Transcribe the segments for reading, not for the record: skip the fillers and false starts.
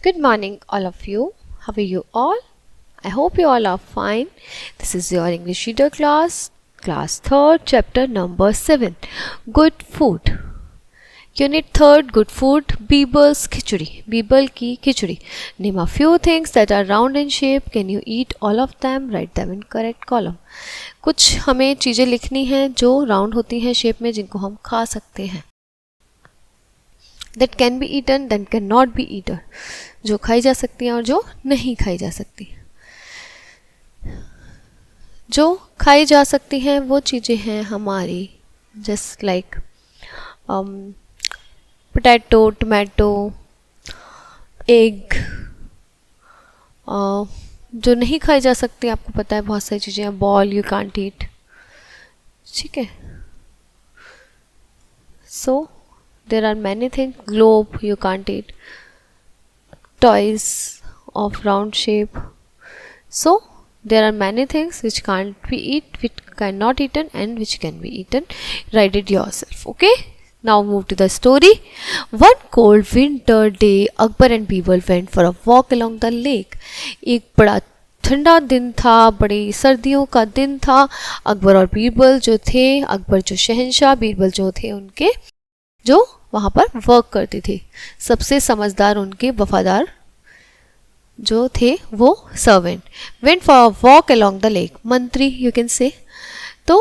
Good morning, all of you. How are you all? I hope you all are fine. This is your English reader class 3rd, chapter number 7. Good food. Unit 3rd, good food. Beebal's khichdi. Beeble ki khichdi. Name a few things that are round in shape. Can you eat all of them? Write them in correct column. कुछ हमें चीज़ें लिखनी हैं जो round होती हैं shape में, जिनको हम खा सकते हैं. That can be eaten, that cannot be eaten. जो खाई जा सकती हैं और जो नहीं खाई जा सकती. जो खाई जा सकती हैं वो चीज़ें हैं हमारी just like potato, tomato, egg. जो नहीं खाई जा सकती आपको पता है बहुत सारी चीज़ें हैं. Ball you can't eat. ठीक है. सो there are many things. Globe you can't eat. Toys of round shape. So there are many things which can't be eaten, which cannot eaten, and which can be eaten. Write it yourself. Okay. Now move to the story. One cold winter day, Akbar and Birbal went for a walk along the lake. एक बड़ा ठंडा दिन था, बड़ी सर्दियों का दिन था. अकबर और बीरबल जो थे, अकबर जो शहंशाह, बीरबल जो थे उनके जो वहाँ पर वर्क करती थी. सबसे समझदार उनके वफादार जो थे वो servant. Went for a walk along the lake. मंत्री यू कैन से. तो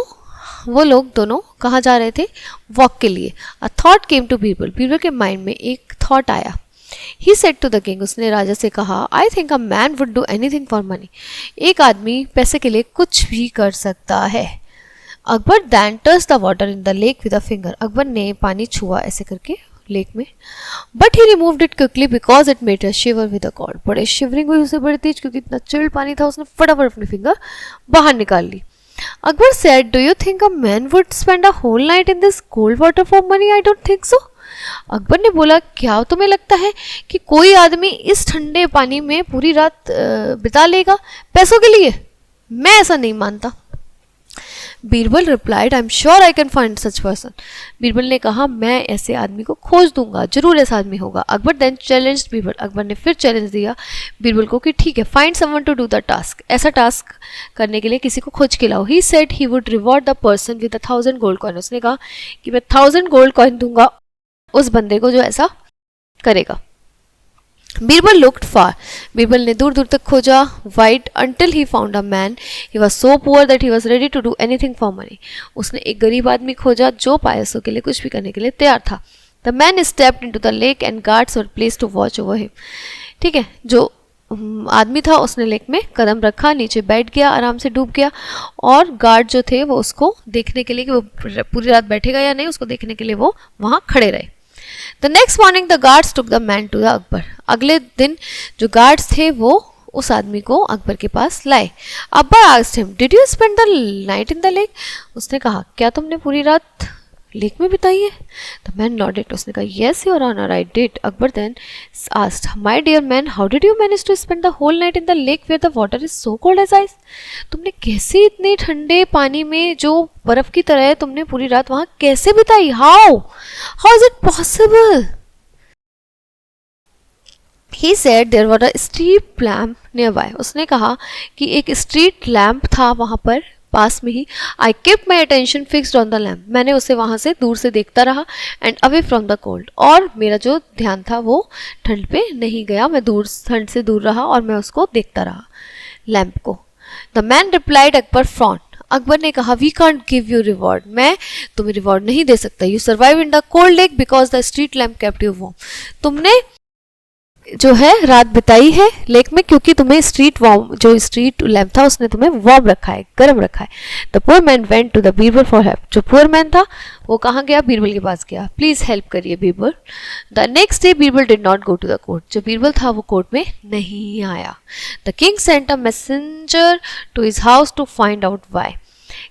वो लोग दोनों कहाँ जा रहे थे? वॉक के लिए. A thought came to Birbal. Birbal के माइंड में एक थॉट आया. He said to the king. उसने राजा से कहा, I think a man would do anything for money. एक आदमी पैसे के लिए कुछ भी कर सकता है. Akbar then touch the water in the lake with a finger. Akbar ने पानी छुआ ऐसे करके लेक में. But he removed it quickly because it made a shiver with a cold. बड़े शिवरिंग हुई उसे बड़ी तेज, क्योंकि इतना चिल्ड पानी था. उसने फटाफट अपनी फिंगर बाहर निकाल ली. Akbar said, do you think a man would spend a whole night in this cold water for money? I don't think so. Akbar ने बोला, क्या तुम्हें लगता है कि कोई आदमी इस ठंडे पानी में पूरी रात बिता लेगा पैसों के लिए? मैं ऐसा नहीं मानता. Birbal replied, I am sure I can find such person. Birbal ने कहा, मैं ऐसे आदमी को खोज दूंगा, जरूर ऐसा आदमी होगा. Akbar then challenged Birbal. अकबर ने फिर चैलेंज दिया बीरबल को कि ठीक है, find someone to do the task. ऐसा टास्क करने के लिए किसी को खोज के लाओ. He said he would reward the person with 1000 gold coin. उसने कहा कि मैं 1000 गोल्ड कॉइन दूंगा उस बंदे को जो ऐसा करेगा. बीरबल लुक्ड फार. बीरबल ने दूर दूर तक खोजा. Wide until he found a man. He was so poor that he was ready to do anything for money. उसने एक गरीब आदमी खोजा जो पैसों के लिए कुछ भी करने के लिए तैयार था. The man stepped into the lake and guards were placed to watch over him. ठीक है. जो आदमी था उसने लेक में कदम रखा, नीचे बैठ गया, आराम से डूब गया. और गार्ड जो थे वो उसको देखने के लिए कि वो पूरी रात बैठेगा या नहीं, उसको देखने के लिए वो वहाँ खड़े रहे. The next morning the guards took the man to the Akbar. अगले दिन जो गार्ड्स थे वो उस आदमी को अकबर के पास लाए. Akbar asked him, did you spend the night in the lake? उसने कहा, क्या तुमने पूरी रात लेक में बिताई है? The man nodded. उसने कहा, yes your honor I did. Akbar then asked, my dear man, how did you manage to spend the whole night in the lake where the water is so cold as ice? तुमने कैसे इतने ठंडे पानी में जो बर्फ की तरह है तुमने पूरी रात वहां कैसे बिताई? How is it possible? He said there was a street lamp nearby. उसने कहा कि एक स्ट्रीट लैम्प था वहां पर पास में ही. आई kept my attention fixed on the lamp. मैंने उसे वहां से दूर से देखता रहा. And away from the cold. और मेरा जो ध्यान था वो ठंड पे नहीं गया. मैं दूर ठंड से दूर रहा और मैं उसको देखता रहा लैम्प को. The man replied. Akbar frowned. Akbar ने कहा, we can't give you reward. मैं तुम्हें रिवॉर्ड नहीं दे सकता. You survive in the cold lake because the street lamp kept you warm. तुमने जो है रात बिताई है लेक में क्योंकि तुम्हें जो स्ट्रीट लैम्प था उसने तुम्हें वार्म रखा है, गर्म रखा है. The poor man went to the Birbal for help. जो पुअर मैन था वो कहाँ गया? बीरबल के पास गया. प्लीज हेल्प करिए Birbal. The next day Birbal did not go to the court. जो बीरबल था वो कोर्ट में नहीं आया. The king sent a messenger to his house to find out why.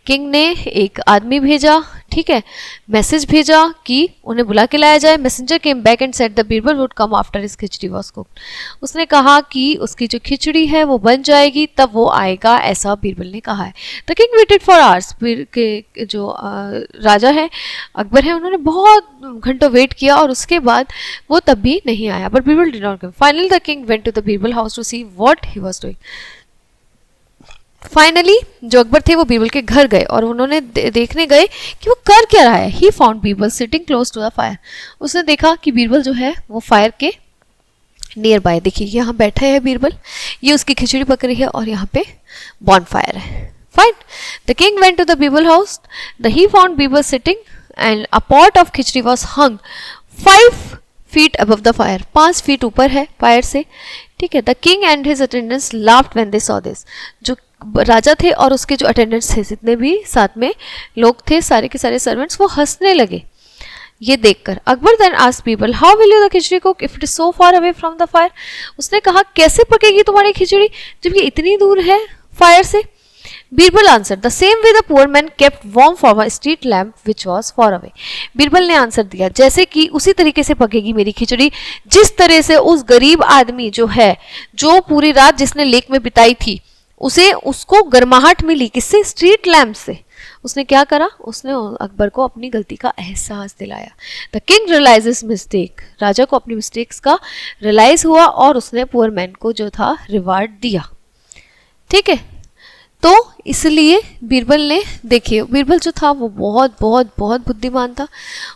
King ने एक आदमी भेजा, ठीक है, मैसेज भेजा कि उन्हें बुला के लाया जाए। Messenger came back and said the Birbal would come after his khichdi was cooked. उसने कहा कि उसकी जो खिचड़ी है वो बन जाएगी तब वो आएगा, ऐसा बीरबल ने कहा है। The king waited for hours, के जो राजा है अकबर है उन्होंने बहुत घंटों वेट किया और उसके बाद वो तब भी नहीं आया। But Birbal did not come. Finally the king went to the Birbal house to see what he was doing. Finally जो अकबर थे वो बीरबल के घर गए और उन्होंने देखने गए कि वो कर क्या रहा है। He found Birbal sitting close to the fire. उसने देखा कि बीरबल जो है वो फायर के नियर बाय, देखिए यहाँ बैठा है बीरबल, ये उसकी खिचड़ी पक रही है और यहाँ पे बॉन फायर है। Fine. The king went to the Birbal house. He found Birbal sitting and a pot of khichdi was hung 5 feet above the fire, 5 feet ऊपर है फायर से, ठीक है। The king and his attendants laughed when they saw this. जो राजा थे और उसके जो अटेंडेंट्स थे, जितने भी साथ में लोग थे, सारे के सारे सर्वेंट्स, वो हंसने लगे ये देखकर। Akbar then asked Birbal how will you the khichdi cook if it is so far away from the fire. उसने कहा कैसे पकेगी तुम्हारी खिचड़ी जब ये इतनी दूर है फायर से। Birbal answer the same way the poor man kept warm for a street lamp which was for away. Birbal ने आंसर दिया जैसे कि उसी तरीके से पकेगी मेरी खिचड़ी जिस तरह से उस गरीब आदमी जो है, जो पूरी रात जिसने लेक में बिताई थी, उसको गर्माहट मिली किससे? स्ट्रीट लैम्प से। उसने क्या करा? उसने अकबर को अपनी गलती का एहसास दिलाया। The king realise his mistake. राजा को अपनी मिस्टेक्स का रियलाइज हुआ और उसने पुअर मैन को जो था रिवार्ड दिया, ठीक है। तो इसलिए बीरबल ने, देखिए बीरबल जो था वो बहुत बहुत बहुत बुद्धिमान था।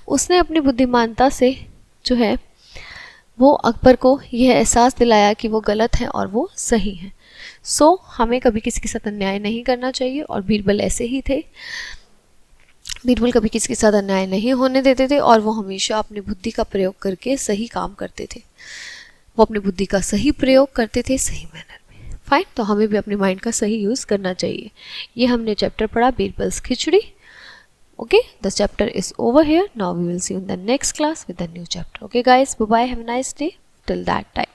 उसने अपनी बुद्धिमानता से जो है वो अकबर को यह एहसास दिलाया कि वो गलत है और वो सही है। सो हमें कभी किसी के साथ अन्याय नहीं करना चाहिए और बीरबल ऐसे ही थे। बीरबल कभी किसी के साथ अन्याय नहीं होने देते थे और वो हमेशा अपनी बुद्धि का प्रयोग करके सही काम करते थे। वो अपनी बुद्धि का सही प्रयोग करते थे सही मैनर में। फाइन, तो हमें भी अपने माइंड का सही यूज़ करना चाहिए। ये हमने चैप्टर पढ़ा बीरबल्स खिचड़ी। Okay, the chapter is over here. Now we will see you in the next class with a new chapter. Okay guys, bye bye, have a nice day till that time.